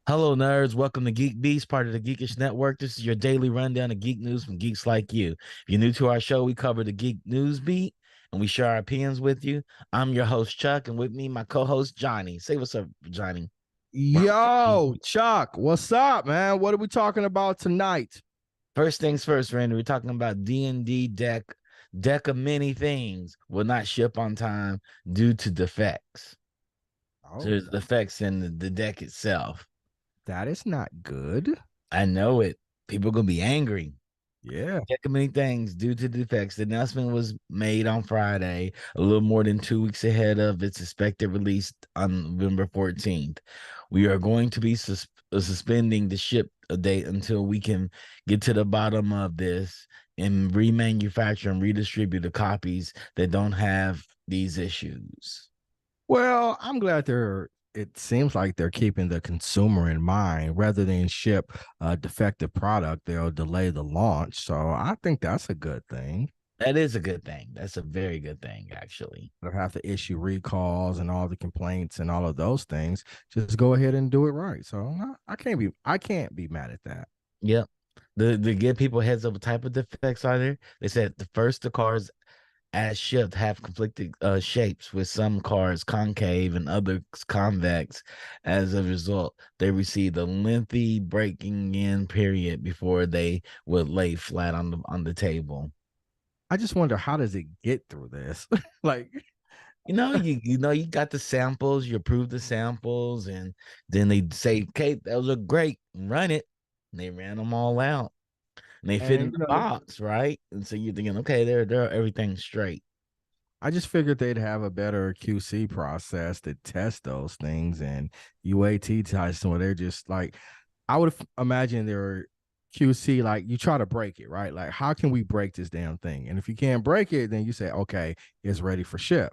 Hello, nerds. Welcome to GeekBeast, part of the Geekish Network. This is your daily rundown of geek news from geeks like you. If you're new to our show, we cover the geek news beat and we share our opinions with you. I'm your host, Chuck, and with me, my co-host, Johnny. Say what's up, Johnny. Yo, Chuck, what's up, man? What are we talking about tonight? First things first, Randy, we're talking about D&D deck of many things will not ship on time due to defects. So Oh, there's defects in the deck itself. that is not good. I know it. People gonna be angry. Yeah. Check many things due to defects. The announcement was made on Friday, a little more than 2 weeks ahead of its expected release on November 14th. We are going to be suspending the ship date until we can get to the bottom of this and remanufacture and redistribute the copies that don't have these issues. Well, I'm glad it seems like they're keeping the consumer in mind rather than ship a defective product. They'll delay the launch. So I think that's a good thing. That is a good thing. That's a very good thing, actually. They'll have to issue recalls and all the complaints and all of those things. Just go ahead and do it right. So I can't be mad at that. Yep. The give people heads up what type of defects are there. They said the cars as shipped have conflicted shapes, with some cars concave and others convex. As a result, they received a lengthy breaking in period before they would lay flat on the table. I just wonder, how does it get through this? Like, You got the samples, you approve the samples, and then they say, "Okay, those are great, run it." And they ran them all out, and they fit in and the box, right? And so you're thinking, okay, they're everything's straight. I just figured they'd have a better QC process to test those things and UAT testing where they're just like, I would imagine their QC, like you try to break it, right? Like, how can we break this damn thing? And if you can't break it, then you say, okay, it's ready for ship.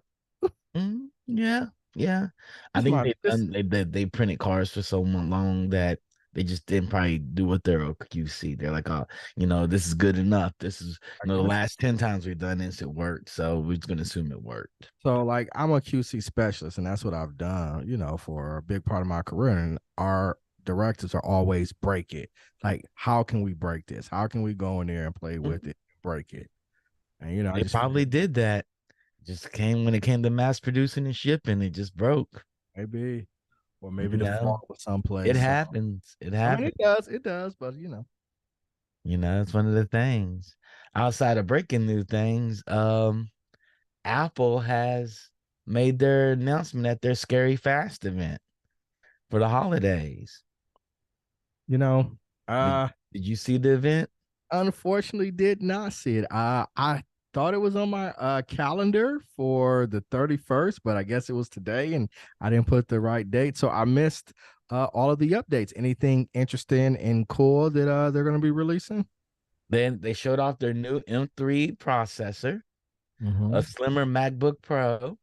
Yeah, yeah. I This think might this they printed cars for so long that they just didn't probably do a thorough QC. They're like, oh, this is good enough. This is, I the guess. last 10 times we've done this, it worked. So we're just gonna assume it worked. So like I'm a QC specialist, and that's what I've done, for a big part of my career. And our directors are always break it. Like, how can we break this? How can we go in there and play with Mhm. it, break it? And I They just probably did that. Just came when it came to mass producing and shipping, it just broke. maybe, or maybe You the know, fault was someplace. it So happens. It I mean, happens. it does, but It's one of the things. Outside of breaking new things, Apple has made their announcement at their Scary Fast event for the holidays. you know, Did, uh, did you see the event? unfortunately did not see it. I thought it was on my calendar for the 31st, but I guess it was today, and I didn't put the right date, so I missed all of the updates. Anything interesting and cool that they're going to be releasing? Then they showed off their new M3 processor, a Mm-hmm. slimmer MacBook Pro,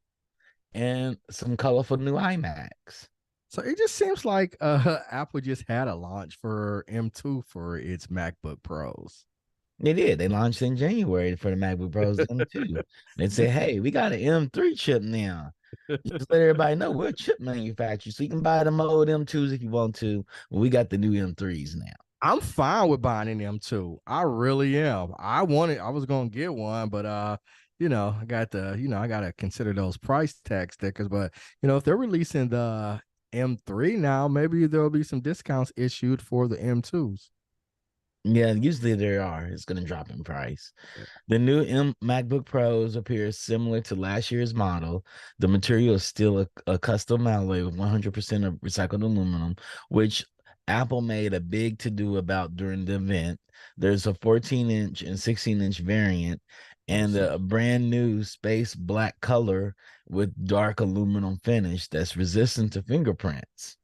and some colorful new iMacs. So it just seems like Apple just had a launch for M2 for its MacBook Pros. They did. They launched in January for the MacBook Pros M2. They said, hey, we got an M3 chip now. Just let everybody know we're a chip manufacturer. So you can buy the old M2s if you want to. But we got the new M3s now. I'm fine with buying an M2. I really am. I was gonna get one, but I got I gotta consider those price tag stickers. But if they're releasing the M3 now, maybe there'll be some discounts issued for the M2s. Yeah, usually there are. It's going to drop in price. The new MacBook Pros appear similar to last year's model. The material is still a custom alloy with 100% of recycled aluminum, which Apple made a big to do about during the event. There's a 14-inch and 16-inch variant, and a brand new space black color with dark aluminum finish that's resistant to fingerprints.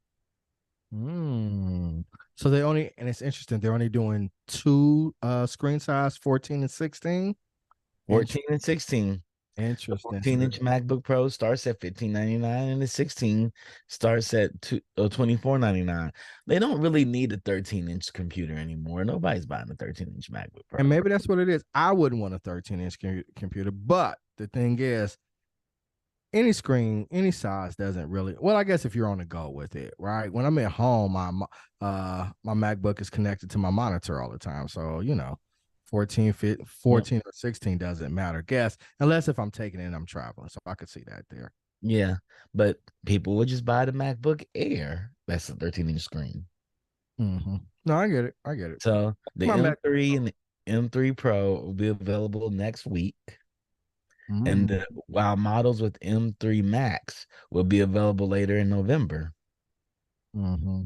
Mm. So and it's interesting, they're only doing two screen size, 14 and 16. 14 and 16. The Interesting. 14-inch MacBook Pro starts at $15.99, and the 16 starts at 24.99. They don't really need a 13-inch computer anymore. Nobody's buying a 13-inch MacBook And Pro. maybe that's what it is. I wouldn't want a 13-inch computer, but the thing is, any screen, any size doesn't really. Well, I guess if you're on the go with it, right? When I'm at home, my MacBook is connected to my monitor all the time, so 14 or 16 doesn't matter. Guess unless if I'm taking it and I'm traveling, so I could see that there. Yeah, but people would just buy the MacBook Air. That's a 13-inch screen. Mm-hmm. No, I get it. I get it. So the My Mac. M3 and the M3 Pro will be available next week. And Mm. while models with M3 Max will be available later in November. Mm-hmm.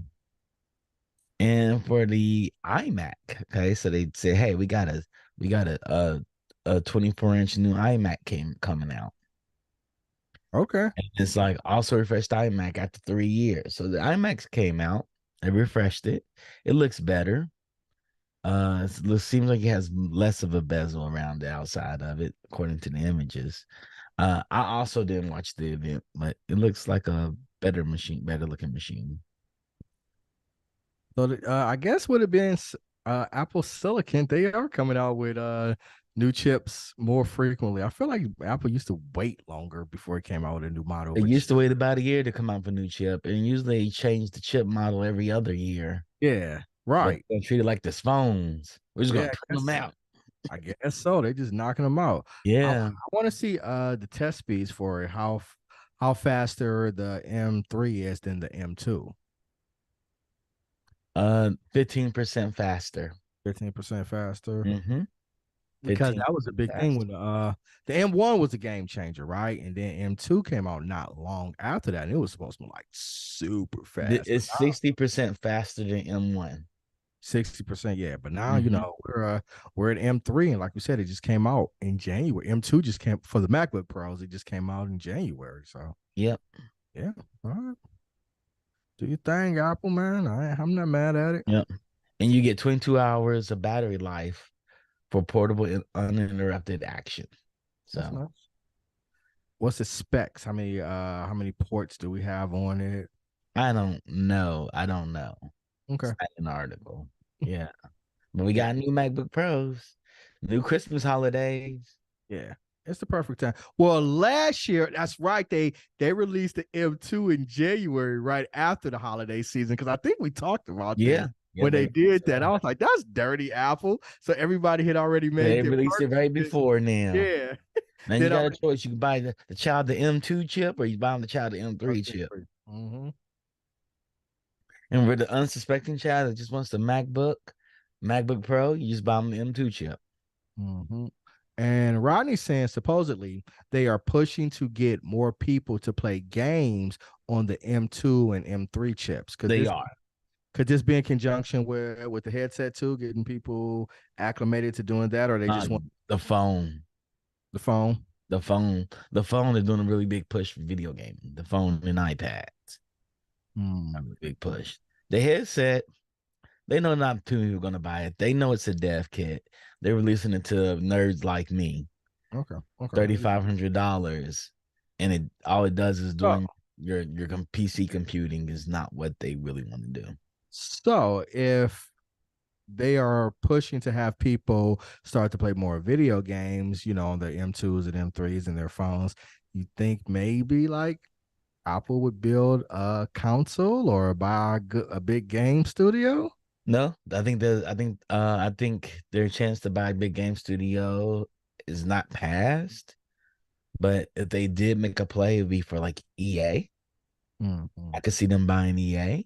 And for the iMac, okay, so they say, hey, we got a 24-inch new iMac coming out. Okay. And it's like also refreshed iMac after 3 years. So the iMacs came out, they refreshed it. It looks better. It seems like it has less of a bezel around the outside of it, according to the images. I also didn't watch the event, but it looks like a better looking machine. So I guess would have been Apple Silicon. They are coming out with new chips more frequently. I feel like Apple used to wait longer before it came out with a new model, They which used to wait about a year to come out with a new chip, and usually they change the chip model every other year. yeah, But right. they treat it like this phones. We're just Yeah, gonna print them out. I guess so. They just knocking them out. I Yeah. want to see the test speeds for it, how faster the M3 is than the M2. 15% faster. 15% faster. Mm-hmm. Because that was a 15% big thing faster. when the M1 was a game changer, right? And then M2 came out not long after that, and it was supposed to be like super fast. But It's 60% faster than M1. 60%, yeah. But now Mm-hmm. we're at M3, and like we said, it just came out in January. M2 just came for the MacBook Pros. It just came out in January. So Yep. yeah, all right. Do your thing, Apple, man. I'm not mad at it. Yep. And you get 22 hours of battery life for portable uninterrupted action. That's So nice. What's the specs? How many ports do we have on it? I don't know. I don't know. Okay. It's not an article. Yeah. But we Yeah. got new MacBook Pros, new Christmas holidays. Yeah, it's the perfect time. Well, last year, that's right. They released the M2 in January, right after the holiday season. Because I think we talked about this Yeah. Yeah, when they they released did it that. I right. was like, "That's dirty, Apple." So everybody had already made They their released it right purchases. before now. Yeah. Now you Then got a already choice. You can buy the child the M2 chip or you buy the child the M3 chip. mm-hmm. And for the unsuspecting child that just wants the MacBook Pro, you just buy them the M2 chip. Mm-hmm. And Rodney's saying supposedly they are pushing to get more people to play games on the M2 and M3 chips. They are. Could this be in conjunction with the headset too, getting people acclimated to doing that, or they Uh, just want the phone. the phone? The phone is doing a really big push for video gaming. The phone and iPads. A Hmm. really big push. The headset, they know not too many people are gonna buy it. They know it's a dev kit. They're releasing it to nerds like me. Okay. Okay. $3,500. And it all it does is So, doing your PC computing is not what they really want to do. so if they are pushing to have people start to play more video games, on their M2s and M3s and their phones, you think maybe like Apple would build a console or buy a big game studio? No, I think their chance to buy a big game studio is not past. But if they did make a play, it'd be for like EA. Mm-hmm. I could see them buying EA.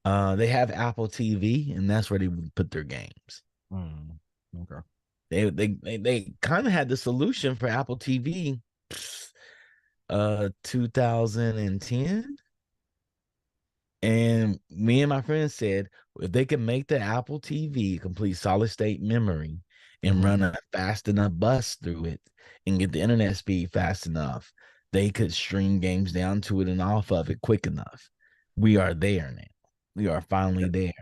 They have Apple TV, and that's where they would put their games. Mm. Okay. They kind of had the solution for Apple TV, 2010. And me and my friend said if they could make the Apple TV complete solid state memory and Mm-hmm. run a fast enough bus through it and get the internet speed fast enough, they could stream games down to it and off of it quick enough. We are there now. We are finally there.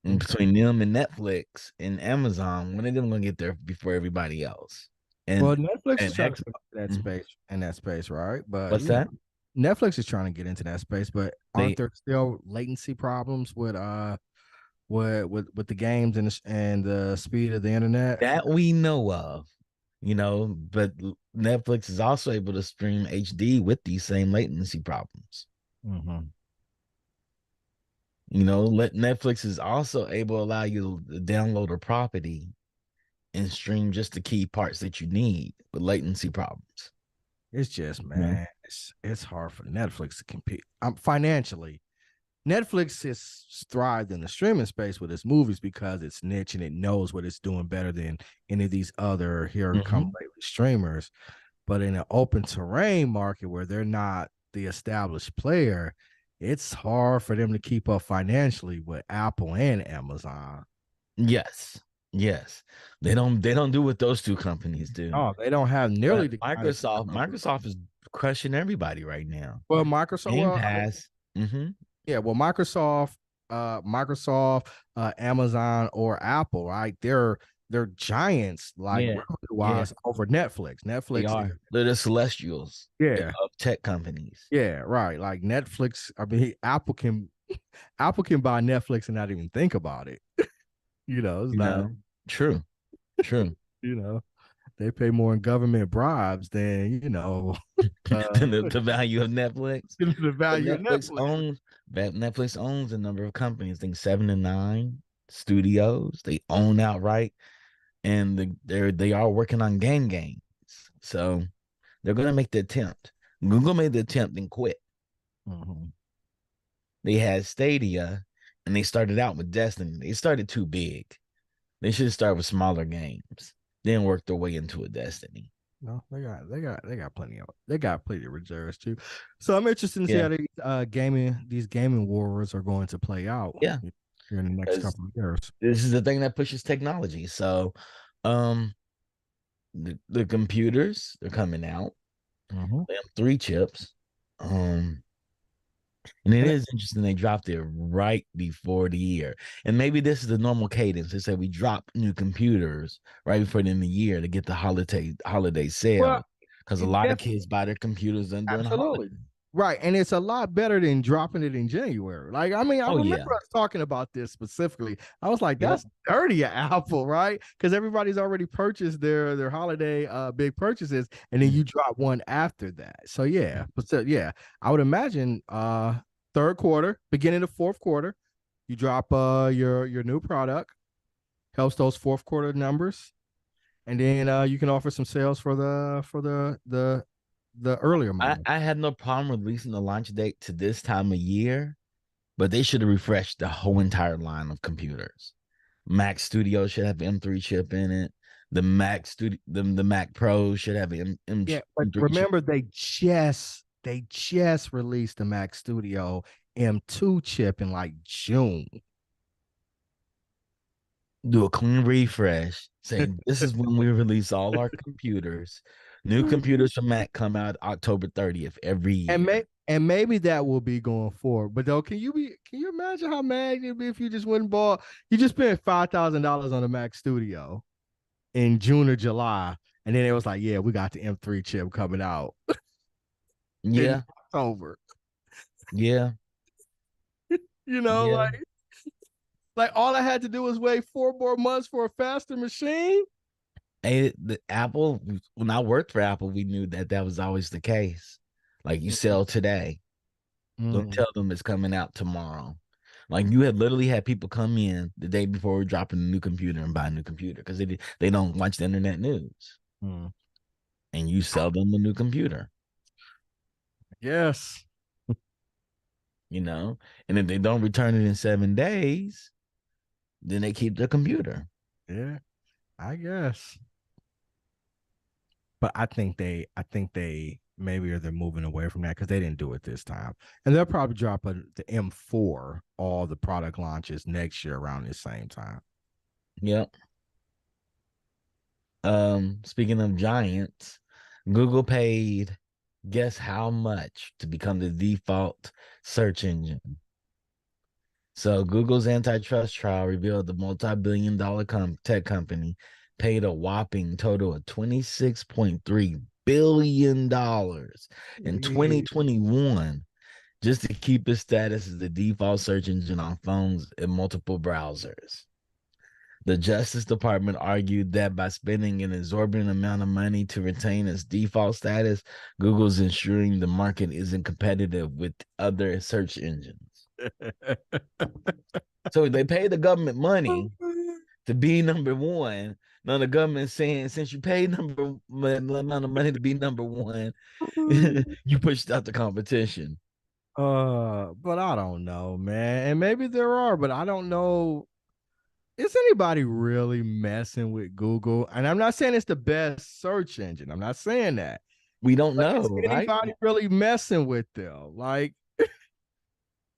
And Okay. between them and Netflix and Amazon, when are they gonna get there before everybody else? Well, And Netflix is and trying to X, get into that mhm. space right? But What's that? Netflix is trying to get into that space, but aren't They there still latency problems with the games and the speed of the internet? that we know of, but Netflix is also able to stream HD with these same latency problems. Mm-hmm. Let Netflix is also able to allow you to download a property and stream just the key parts that you need with latency problems. It's just, You know? man, it's hard for Netflix to compete. Financially. Netflix has thrived in the streaming space with its movies because it's niche and it knows what it's doing better than any of these other here come Mhm. lately streamers. But in an open terrain market where they're not the established player, it's hard for them to keep up financially with Apple and Amazon. Yes. Yes. They don't do what those two companies do. Oh, they don't have nearly But the kind of Microsoft is crushing everybody right now. well, Microsoft. Game Well, I mean, Pass. Hmm. yeah, well, Microsoft, Amazon, or Apple, right? They're giants like Yeah. revenue Yeah. wise over Netflix. They Netflix, are. They're the celestials yeah, of tech companies. yeah, right. Like Netflix. I mean, Apple can buy Netflix and not even think about it. It's You not. know? True. True. You know, they pay more in government bribes than uh, The value of Netflix. the But value of Netflix. Netflix owns a number of companies. I think 7 to 9 studios. They own outright, and they are working on games. So they're gonna make the attempt. Google made the attempt and quit. Mhm. They had Stadia, and they started out with Destiny. They started too big. They should start with smaller games, then work their way into a Destiny. No, they got plenty of reserves too. So I'm interested to see Yeah, how these gaming wars are going to play out yeah. here in the next Because couple of years. this is the thing that pushes technology. So, um, the computers they're coming out. Mhm. They have 3 chips. Um, and it And is interesting they dropped it right before the year. And maybe this is the normal cadence. They say we drop new computers right before the end of the year to get the holiday well, sale. Because a it lot of definitely kids buy their computers during the holiday. absolutely right, and it's a lot better than dropping it in January. Like, I mean, I Oh remember yeah. us talking about this specifically. I was like, Yep. that's dirty at Apple, right? Because everybody's already purchased their holiday big purchases, and then Mm. you drop one after that. So yeah, but still, yeah, I would imagine third quarter, beginning of fourth quarter, you drop your new product, helps those fourth quarter numbers, and then you can offer some sales for the earlier model. I had no problem releasing the launch date to this time of year, but they should have refreshed the whole entire line of computers. Mac Studio should have M3 chip in it. The Mac Pro should have Yeah, but M3 chip. remember they just released the Mac Studio M2 chip in like June. Do a clean refresh saying this is when we release all our computers. New computers from Mac come out October 30th every And year. may and maybe that will be going forward. But though, can you imagine how mad you'd be if you just went and bought you just spent $5,000 on the Mac Studio in June or July, and then it was like, yeah, we got the M3 chip coming out in Yeah, October. yeah, You know, yeah. like all I had to do was wait 4 more months for a faster machine. And the Apple, when I worked for Apple, we knew that that was always the case. Like you sell today, don't Mm. tell them it's coming out tomorrow. Like you had literally had people come in the day before we're dropping a new computer and buy a new computer because they don't watch the internet news, Mm. and you sell them a new computer, Yes. you know. And if they don't return it in 7 days, then they keep the computer. Yeah, I guess. But I think they maybe they're moving away from that because they didn't do it this time, and they'll probably drop the M4 all the product launches next year around the same time. Yep. Speaking of giants, Google paid guess how much to become the default search engine. So Google's antitrust trial revealed the multi-billion-dollar tech company paid a whopping total of $26.3 billion in Yeah. 2021 just to keep its status as the default search engine on phones and multiple browsers. The Justice Department argued that by spending an exorbitant amount of money to retain its default status, Google's ensuring the market isn't competitive with other search engines. So they pay the government money to be number one. Now the government's saying, since you paid number amount of money to be number one, you pushed out the competition. But I don't know, man. And maybe there are, but I don't know. Is anybody really messing with Google? And I'm not saying it's the best search engine. I'm not saying that. We don't Like, know, is right? anybody really messing with them? Like,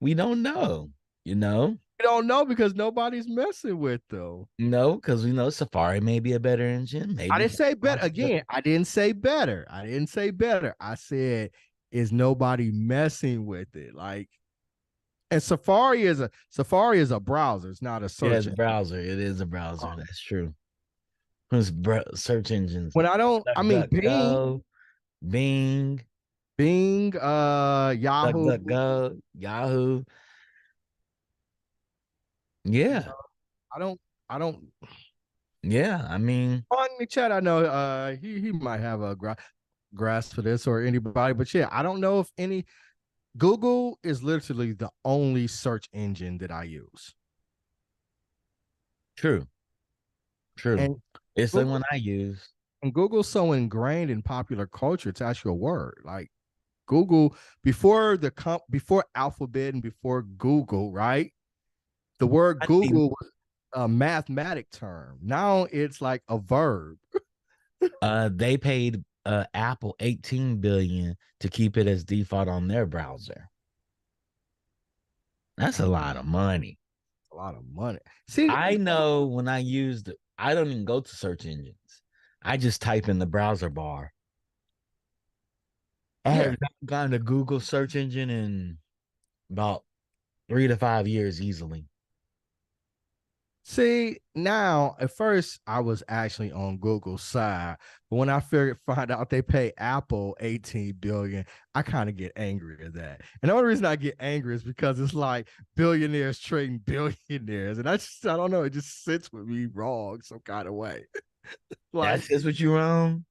We don't know, you know? we don't know because nobody's messing with them. No, because we know Safari may be a better engine. I Maybe didn't say better. Firefox is better. Again, I didn't say better. I didn't say better. I said, is nobody messing with it? Like, and Safari is a browser. It's not a Yeah, search it's a engine. browser. It is a browser. That's true. It's search engines. When I don't, I mean, DuckDuckGo, Bing, Bing, Yahoo. DuckDuckGo, Yahoo. You Yeah, know, I don't, I don't. yeah. I mean, On the chat, I know he might have a grasp for this or anybody, but yeah, I don't know if any. Google is literally the only search engine that I use, true, true. and It's the Google one I use. and Google's so ingrained in popular culture, it's actually a word. Like Google before Alphabet and before Google, right? The word I mean, Google was a mathematic term. Now it's like a verb. they paid Apple 18 billion to keep it as default on their browser. That's a lot of money. A lot of money. See, I know when I don't even go to search engines. I just type in the browser bar. I yeah. have not gone to Google search engine in about 3 to 5 years easily. See, now at first I was actually on Google's side, but when I find out they pay Apple 18 billion, I kind of get angry at that. And the only reason I get angry is because it's like billionaires trading billionaires. And I don't know, it just sits with me wrong some kind of way. Like That's just what you wrong.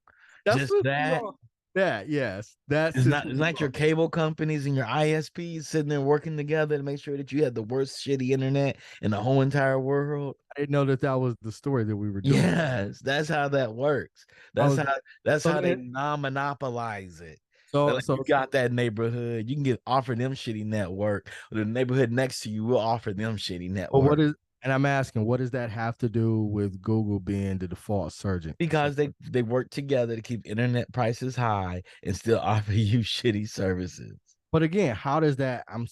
that's Just what that. wrong. That, yes, that's It's just not it's not your cable companies and your ISPs sitting there working together to make sure that you have the worst shitty internet in the whole entire world. I didn't know that that was the story that we were doing. Yes, that's how that works. I That's was how that's so how they then non-monopolize it. They're so like, so you got that neighborhood, you can get offer them shitty network. The neighborhood next to you will offer them shitty But network what is, and I'm asking, what does that have to do with Google being the default surgeon? because they work together to keep internet prices high and still offer you shitty services. But again, how does that? I'm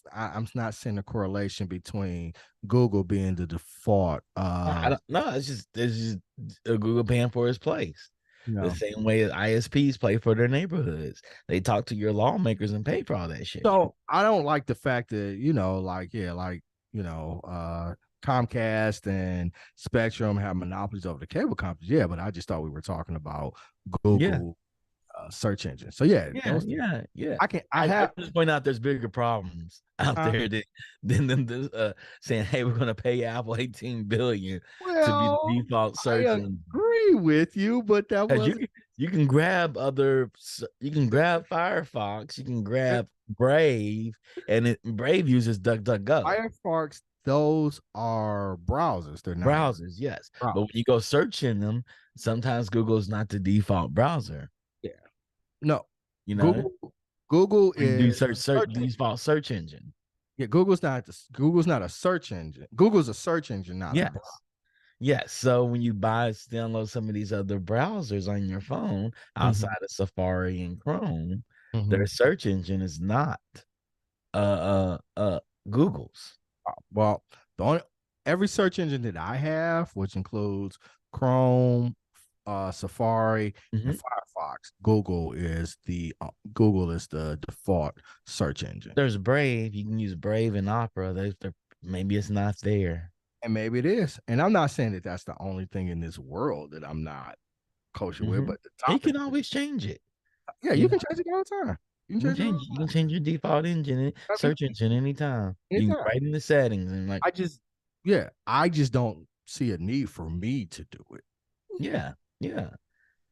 not seeing a correlation between Google being the default. I don't know. It's just Google paying for its place. You The know. same way that ISPs pay for their neighborhoods. They talk to your lawmakers and pay for all that shit. So I don't like the fact that like Comcast and Spectrum have monopolies over the cable companies. Yeah, but I just thought we were talking about Yeah. Google search engine. So yeah, Yeah, those yeah, yeah. I I have just point out there's bigger problems out there than them saying, "Hey, we're gonna pay Apple 18 billion to be the well, default I search engine." agree with you, but that Because wasn't you can grab Firefox, you can grab Brave, and Brave uses DuckDuckGo Firefox. Those are browsers. They're not browsers, yes. But when browsers. you go search in them, sometimes Google's not the default browser. Yeah. No. You know, Google Google when you do is search search engine. default search engine. Yeah, Google's not a search engine. Google's a search engine, not a Yes. browser. Yes. So when you download some of these other browsers on your phone Mhm. outside of Safari and Chrome, their Mhm. search engine is not Google's. Well, the only every search engine that I have, which includes Chrome, Safari, and Mhm. Firefox, Google is the default search engine. There's Brave. You can use Brave and Opera. Maybe it's not there. And maybe it is. And I'm not saying that that's the only thing in this world that I'm not kosher with, Mhm. but the And you topic, can always change it. yeah, You you know, can change it all the time. You can change it all you can change your default engine, the time. search engine anytime. You can go Anytime. right in the settings and like, I just, yeah, I just don't see a need for me to do it. yeah, yeah.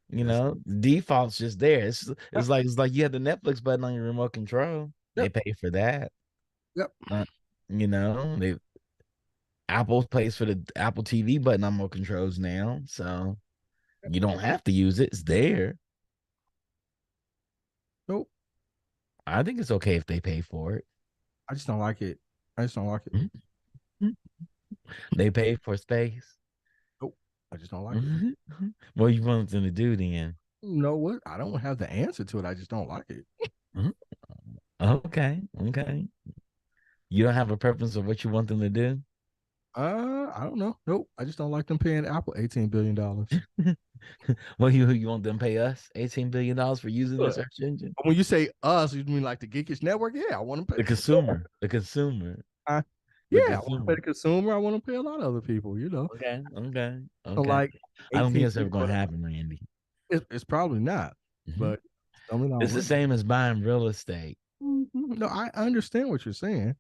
You That's, know, default's just there. yep, It's like you have the Netflix button on your remote control. They yep, pay for that. yep. Uh, you know, they Apple pays for the Apple TV button on remote controls now, so you don't have to use it. It's there. Nope. I think it's okay if they pay for it. I just don't like it. I just don't like it. Mhm. They pay for space. Nope. I just don't like it. Mhm. What you want them to do then? know what? I don't have the answer to it. I just don't like it. Mhm. Okay, okay. You don't have a preference of what you want them to do? I don't know. Nope. I just don't like them paying Apple $18 billion. Well, you want them to pay us $18 billion for using the Look, search engine? when you say us, you mean like the Geekish Network? Yeah, I want to pay. The consumer, the consumer, Uh, the yeah, I want to pay consumer. the consumer. I want to pay a lot of other people. Okay, okay, So okay. like I don't think 18 it's ever billion, going to but happen, Randy. it's probably not. Mhm. But I mean, It's the same as buying real estate. no, I understand what you're saying.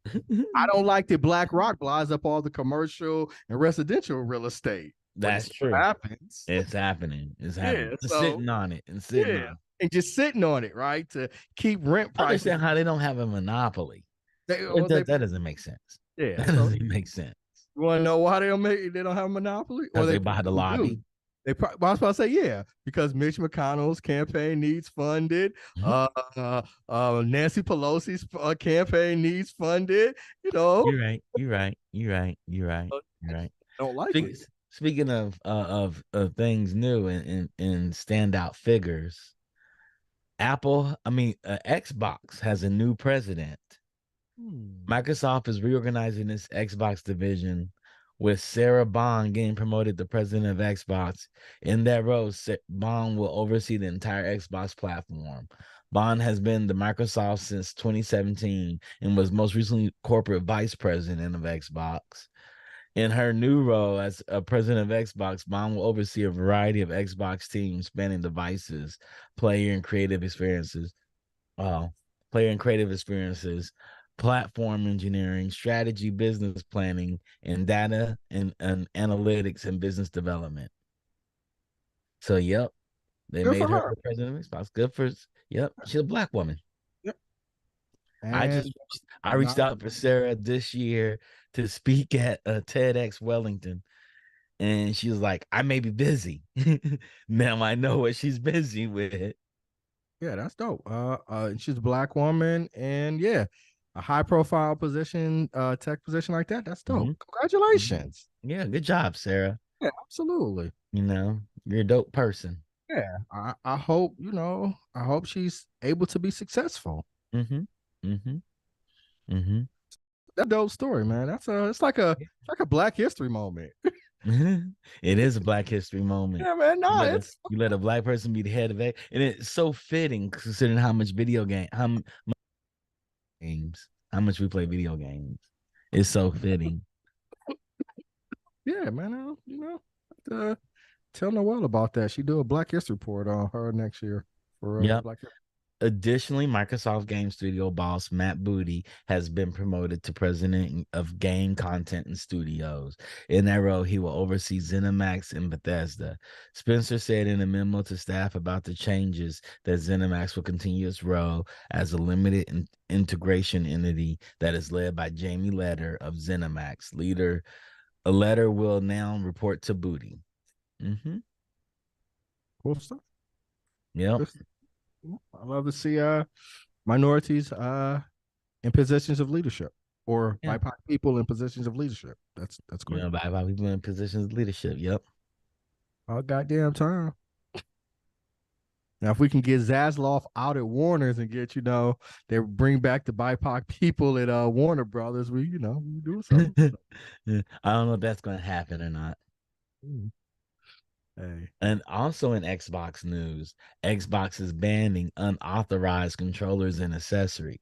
I don't like that BlackRock buys up all the commercial and residential real estate, but it That's still true. happens. It's happening. It's happening. Yeah, It's so sitting on it and sitting yeah, on it. and just sitting on it, right, to keep rent I prices. understand how they don't have a monopoly. Well, That doesn't make sense. yeah. That So doesn't make sense you want to know why they don't have a monopoly, or because they they buy the probably do. lobby. They probably, well, I was about to say, yeah, because Mitch McConnell's campaign needs funded. Mhm. Nancy Pelosi's campaign needs funded. You know, You're right. You're right. You're right. You're right. I You're right. don't like Speak, it. speaking of things new and standout figures, Xbox has a new president. Hmm. Microsoft is reorganizing its Xbox division, with Sarah Bond getting promoted to president of Xbox. In that role, Bond will oversee the entire Xbox platform. Bond has been the Microsoft since 2017 and was most recently corporate vice president of Xbox. In her new role as a president of Xbox, Bond will oversee a variety of Xbox teams spanning devices, player and creative experiences. uh, player and creative experiences, platform engineering, strategy, business planning, and data and analytics and business development. So, yep, they Good for made her her. the president of Xbox. Good for, yep, she's a black woman. Yep. I And just I reached not out for Sarah this year to speak at TEDx Wellington, and she was like, "I may be busy." Now I know what she's busy with. yeah, that's dope. She's a black woman, and yeah, a high profile position, tech position like that. That's dope. Mhm, mhm. Congratulations. Yeah, good job, Sarah. Yeah, absolutely. You're a dope person. Yeah, I hope I hope she's able to be successful. Mm-hmm. Mm-hmm. Mm-hmm. That dope story, man. It's like a Black History moment. It is a Black History moment. Yeah, man. You No, let a it's you let a black person be the head of it, and it's so fitting considering how much how much we play video games. It's so fitting. yeah, man. Uh, tell Noelle about that. She do a Black History report on her next year for Yep. Black History. Additionally, Microsoft Game Studio boss Matt Booty has been promoted to president of game content and studios. In that role, he will oversee ZeniMax and Bethesda. Spencer said in a memo to staff about the changes that ZeniMax will continue its role as a limited integration entity that is led by Jamie Letter of ZeniMax. A letter will now report to Booty. Mm-hmm. Cool stuff. Yep. Good stuff. I love to see minorities in positions of leadership or Yeah. BIPOC people in positions of leadership. That's great. By people in positions of leadership. Yep. All goddamn time. Now, if we can get Zasloff out at Warner's and get, they bring back the BIPOC people at Warner Brothers, we do something. I don't know if that's going to happen or not. Mm. Hey, And also in Xbox news, Xbox is banning unauthorized controllers and accessories.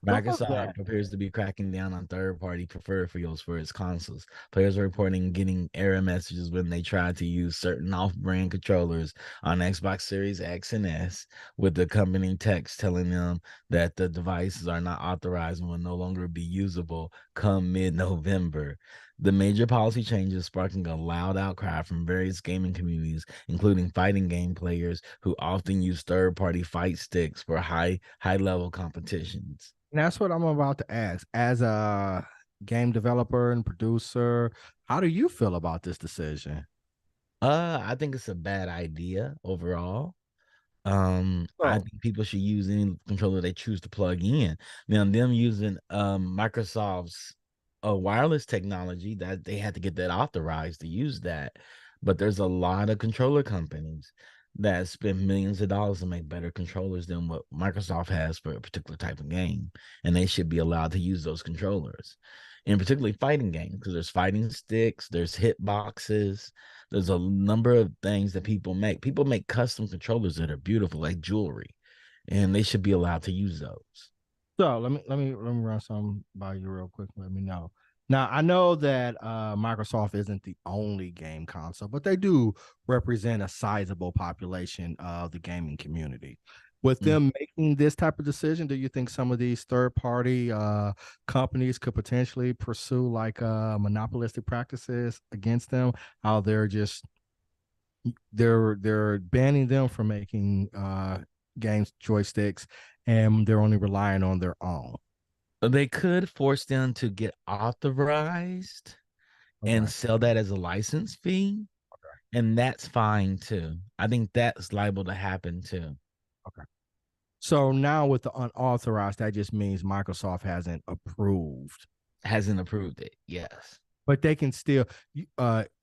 love that. Microsoft appears to be cracking down on third-party peripherals for its consoles. Players are reporting getting error messages when they try to use certain off-brand controllers on Xbox Series X and S, with the accompanying text telling them that the devices are not authorized and will no longer be usable come mid-November. The major policy changes sparking a loud outcry from various gaming communities, including fighting game players who often use third-party fight sticks for high-level competitions. And that's what I'm about to ask. As a game developer and producer, how do you feel about this decision? I think it's a bad idea overall. I So, think people should use any controller they choose to plug in. Now, them using Microsoft's wireless technology, that they had to get that authorized to use that. But there's a lot of controller companies. that spend millions of dollars to make better controllers than what Microsoft has for a particular type of game, and they should be allowed to use those controllers, in particularly fighting games, because there's fighting sticks, there's hit boxes, there's a number of things that people make. People make custom controllers that are beautiful, like jewelry, and they should be allowed to use those. So let me run some by you real quick. Let me know. Now I know that Microsoft isn't the only game console, but they do represent a sizable population of the gaming community. With Mm. them making this type of decision, do you think some of these third-party companies could potentially pursue like monopolistic practices against them? How they're banning them from making games joysticks, and they're only relying on their own. They could force them to get authorized and Okay. sell that as a license fee, and that's fine too. I think that's liable to happen too. Okay. So now with the unauthorized, that just means Microsoft hasn't approved, Hasn't approved it. Yes. but they can still,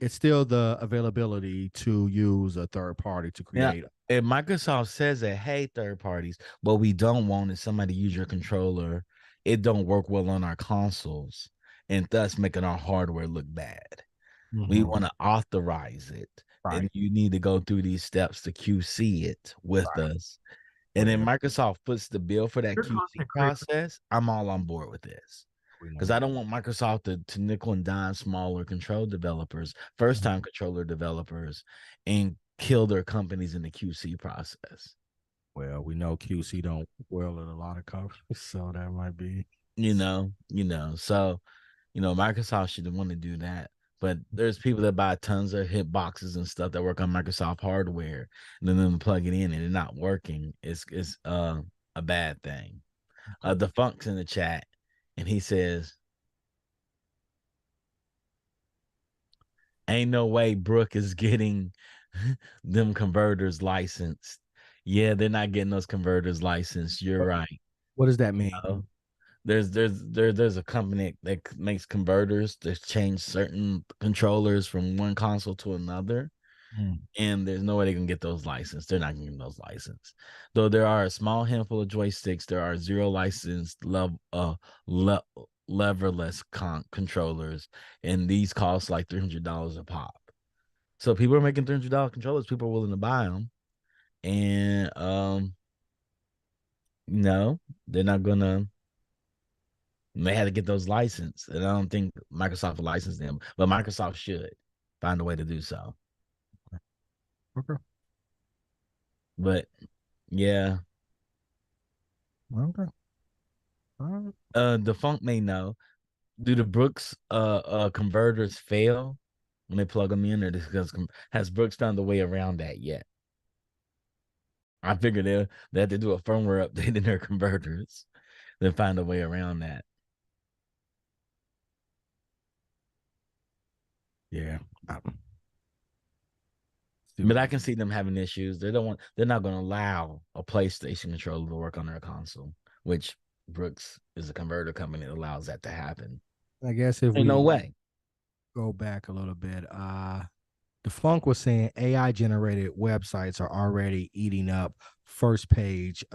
it's still the availability to use a third party to Yeah. create. If Microsoft says that, hey, third parties, what we don't want is somebody use your controller. It don't work well on our consoles, and thus making our hardware look bad. We Mhm. want to authorize it. Right. And you need to go through these steps to QC it with Right. us. And then Well, Microsoft puts the bill for that you're QC causing creep. process. I'm all on board with this. We know Because I that. don't want Microsoft to nickel and dime smaller control developers, first time controller developers, and kill their companies in the QC process. Well, we know QC don't well at a lot of companies, so that might be. So Microsoft should want to do that. But there's people that buy tons of hit boxes and stuff that work on Microsoft hardware, and then plug it in and it's not working. It's a bad thing. The Funk's in the chat, and he says, "Ain't no way Brooke is getting them converters licensed." Yeah, they're not getting those converters licensed. You're right. What does that mean? Uh, there's a company that makes converters to change certain controllers from one console to another, Mm. and there's no way they can get those licensed. They're not getting those licensed. Though there are a small handful of joysticks, there are zero licensed le- leverless controllers, and these cost like $300 a pop. So people are making $300 controllers. People are willing to buy them, and no, they're not gonna. They had to get those licensed, and I don't think Microsoft will license them, but Microsoft should find a way to do so. Okay. But yeah, Okay. All right. the Funk may know. Do the Brooks converters fail when they plug them in, or because has Brooks found a way around that yet? I figured they have to do a firmware update in their converters, then find a way around that. Yeah. See But what I they can can. see them having issues. They're not going to allow a PlayStation controller to work on their console, which Brooks is a converter company that allows that to happen. I guess if Ain't no we way. go back a little bit, the Funk was saying AI generated websites are already eating up first page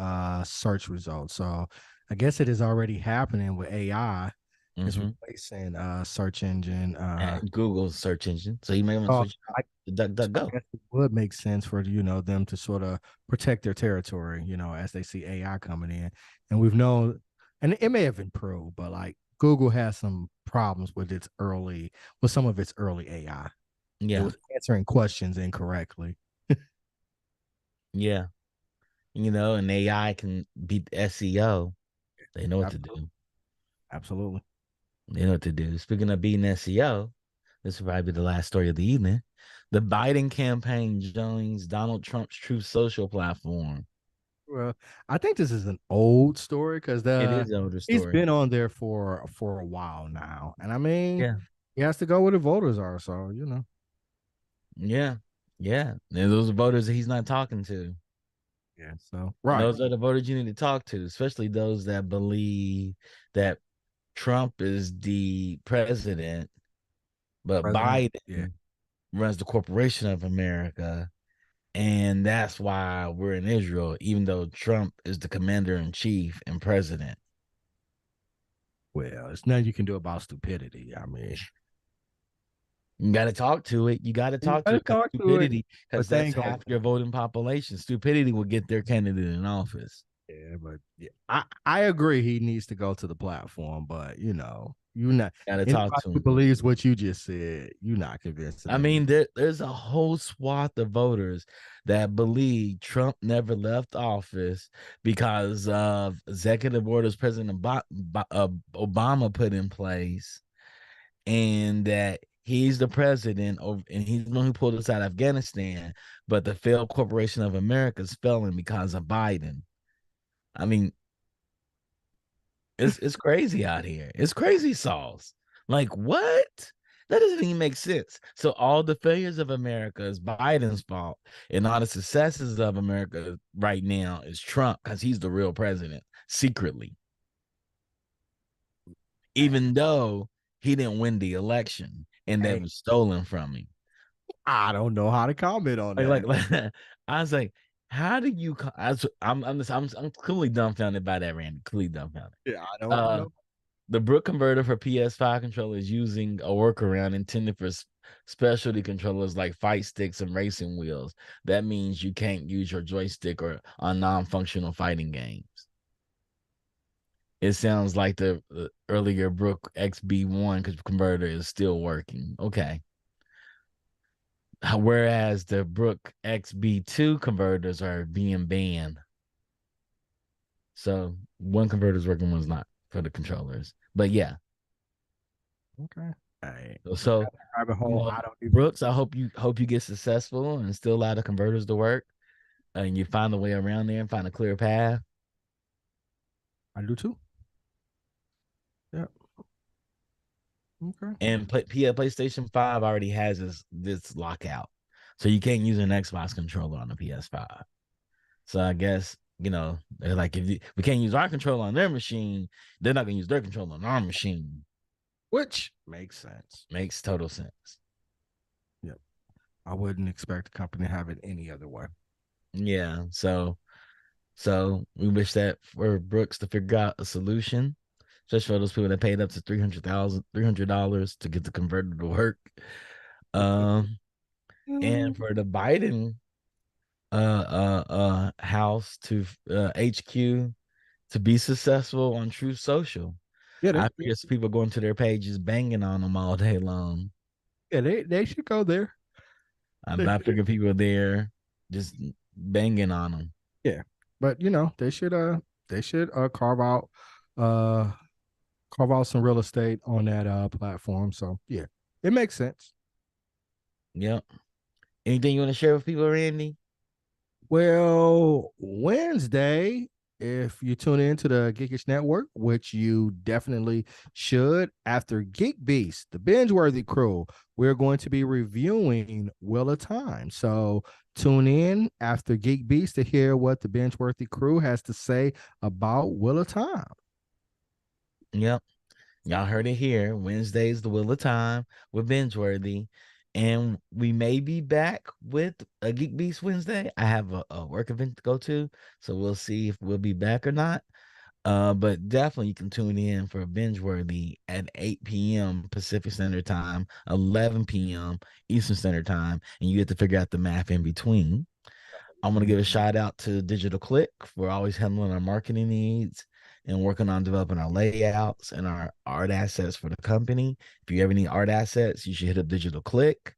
search results. So I guess it is already happening with AI. It's Mm-hmm. replacing search engine. And Google's search engine, so you may want to Oh, switch I, to so I DuckDuckGo. guess it would make sense for them to sort of protect their territory, as they see AI coming in. And we've known, and it may have improved, but like Google has some problems with some of its early AI. It Yeah, was answering questions incorrectly. yeah. And AI can beat SEO. They know what to Absolutely. do. Absolutely. They know what to do. Speaking of beating SEO, this will probably be the last story of the evening. The Biden campaign joins Donald Trump's Truth Social platform. Well, I think this is an old story because It the is an older he's story. been on there for a while now, and I mean, Yeah, he has to go where the voters are. So yeah, yeah. And those are voters that he's not talking to. yeah. So And right, those are the voters you need to talk to, especially those that believe that Trump is the president, but president. Yeah. Biden runs the corporation of America, And that's why we're in Israel, even though Trump is the commander in chief and president. Well, it's nothing you can do about stupidity. I mean, You got to talk to it. You got to you talk to gotta it because talk to it, stupidity, because but they that's ain't gonna. half your voting population. Stupidity will get their candidate in office. Yeah, but yeah, I agree he needs to go to the platform, but you not Got to talk anybody to who him. believes what you just said, you're not convincing I them. mean, there's a whole swath of voters that believe Trump never left office because of executive orders President Obama put in place, and that he's the president of, and he's the one who pulled us out of Afghanistan, but the failed corporation of America is failing because of Biden. I mean, it's crazy out here. It's crazy sauce. Like what? That doesn't even make sense. So all the failures of America is Biden's fault, and all the successes of America right now is Trump because he's the real president secretly, even though he didn't win the election and that Hey, was stolen from him. I don't know how to comment on Like, like, that. like I was like, how do you? I'm completely dumbfounded by that, Randy. Completely dumbfounded. Yeah, I don't Uh, know. the Brook converter for PS5 controllers using a workaround intended for specialty controllers like fight sticks and racing wheels. That means you can't use your joystick or on non-functional fighting games. It sounds like the earlier Brook XB1 converter is still working. Okay. Whereas the Brook XB2 converters are being banned. So one converter is working, one's not for the controllers. But yeah, Okay. Hey, so rabbit you hole. know, I don't even. Brooks, I hope you get successful and still allow the converters to work, and you find a way around there and find a clear path. I do too. Yeah. Okay. And PlayStation 5 already has this lockout, so you can't use an Xbox controller on the PS5. So I guess they're like, if we can't use our controller on their machine, they're not gonna use their controller on our machine. Which makes sense. Makes total sense. Yep. I wouldn't expect the company to have it any other way. Yeah. So we wish that for Brooks to figure out a solution, especially for those people that paid up to $300 to get the converter to work. Um, and for the Biden house to HQ to be successful on Truth Social. Yeah, I figure people going to their pages banging on them all day long. they should go there. I figure people are there just banging on them. Yeah, but they should uh carve out some real estate on that platform. So yeah, it makes sense. Yep. Anything you want to share with people, Randy? Well, Wednesday, if you tune into the Geekish Network, which you definitely should, after Geek Beast, the binge-worthy crew, we're going to be reviewing Wheel of Time. So tune in after Geek Beast to hear what the binge-worthy crew has to say about Wheel of Time. Yep. Y'all heard it here. Wednesday's the Wheel of Time with Bingeworthy. And we may be back with a Geek Beast Wednesday. I have a work event to go to, so we'll see if we'll be back or not. But definitely you can tune in for Bingeworthy at 8 p.m. Pacific Standard Time, 11 p.m. Eastern Standard Time, and you get to figure out the math in between. I want to give a shout out to Digital Click for always handling our marketing needs and working on developing our layouts and our art assets for the company. If you ever need art assets, you should hit up Digital Click.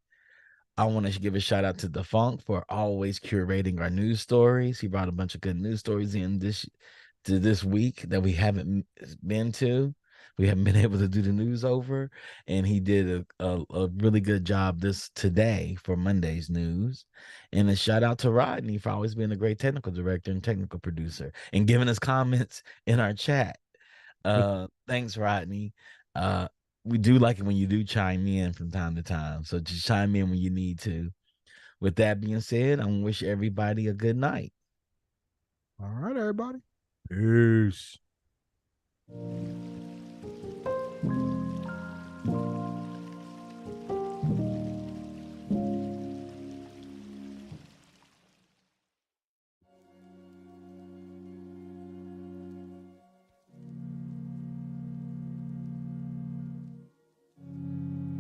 I want to give a shout out to Defunk for always curating our news stories. He brought a bunch of good news stories in this week that we haven't been to. We haven't been able to do the news over, and he did a really good job this today for Monday's news. And a shout out to Rodney for always being a great technical director and technical producer and giving us comments in our chat. Thanks, Rodney. Uh, we do like it when you do chime in from time to time. So just chime in when you need to. With that being said, I want to wish everybody a good night. All right, everybody. Peace.